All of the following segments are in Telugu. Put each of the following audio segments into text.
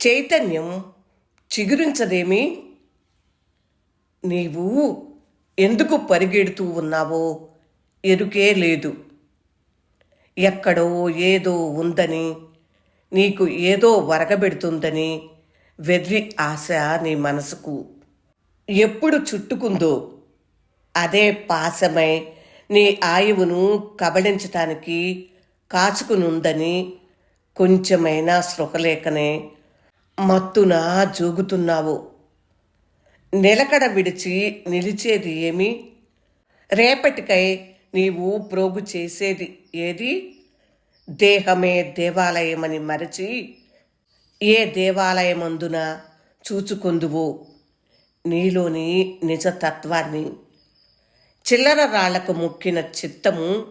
చైతన్యం చిగురించదేమి? నీవు ఎందుకు పరిగెడుతూ ఉన్నావో ఎరుకే లేదు. ఎక్కడో ఏదో ఉందని, నీకు ఏదో వరగబెడుతుందని వెర్రి ఆశ నీ మనసుకు ఎప్పుడు చుట్టుకుందో అదే పాశమై నీ ఆయువును కబళించటానికి కాచుకునుందని కొంచెమైనా స్పృహలేకనే మత్తున జూగుతున్నావు. నిలకడ విడిచి నిలిచేది ఏమి? రేపటికై నీవు ప్రోగు చేసేది ఏది? దేహమే దేవాలయమని మరచి ఏ దేవాలయమందున చూచుకొందువో నీలోని నిజతత్వాన్ని. చిల్లర రాళ్లకు మొక్కిన చిత్తము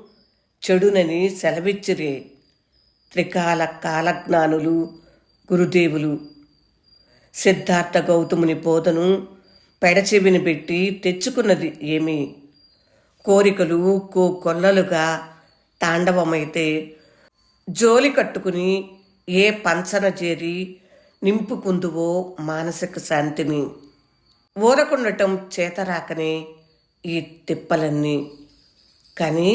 చెడునని సెలవిచ్చిరే త్రికాల కాలజ్ఞానులు గురుదేవులు. సిద్ధార్థ గౌతముని బోధను పెడచెవిని పెట్టి తెచ్చుకున్నది ఏమి? కోరికలు కొల్లలుగా తాండవమైతే జోలి కట్టుకుని ఏ పంచన చేరి నింపుకుందువో మానసిక శాంతిని. ఊరకుండటం చేతరాకనే ఈ తిప్పలన్నీ. కానీ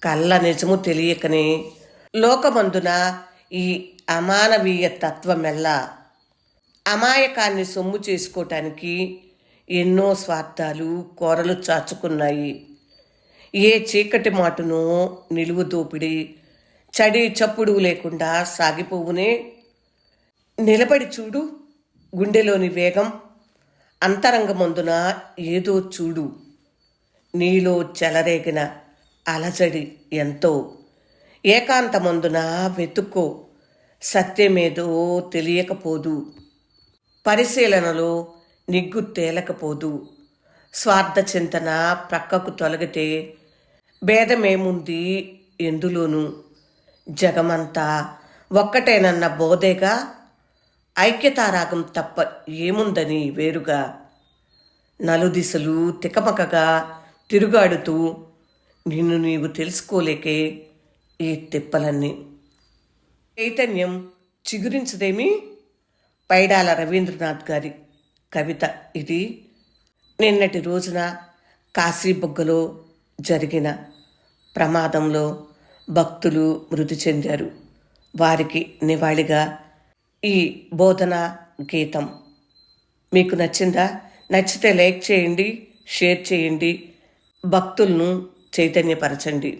కళ్ళ నిజము తెలియకనే లోకమందున ఈ అమానవీయ తత్వమెల్లా అమాయకాన్ని సొమ్ము చేసుకోవటానికి ఎన్నో స్వార్థాలు కోరలు చాచుకున్నాయి. ఏ చీకటి మాటునో నిలువు దోపిడి చడి చప్పుడు లేకుండా సాగిపోవునే. నిలబడి చూడు గుండెలోని వేగం, అంతరంగమందున ఏదో చూడు. నీలో చెలరేగిన అలజడి ఎంతో. ఏకాంతమందున వెతుక్కో, సత్యమేదో తెలియకపోదు. పరిశీలనలో నిగ్గు తేలకపోదు. స్వార్థ చింతన ప్రక్కకు తొలగితే భేదమేముంది ఎందులోనూ? జగమంతా ఒక్కటేనన్న బోధేగా. ఐక్యతారాగం తప్ప ఏముందని వేరుగా? నలుదిశలు తికమకగా తిరుగాడుతూ నిన్ను నీవు తెలుసుకోలేకే ఈ తిప్పలన్నీ. చైతన్యం చిగురించదేమి? పైడాల రవీంద్రనాథ్ గారి కవిత ఇది. నిన్నటి రోజున కాశీబుగ్గలో జరిగిన ప్రమాదంలో భక్తులు మృతి చెందారు. వారికి నివాళిగా ఈ బోధన గీతం. మీకు నచ్చిందా? నచ్చితే లైక్ చేయండి, షేర్ చేయండి, భక్తులను చైతన్యపరచండి.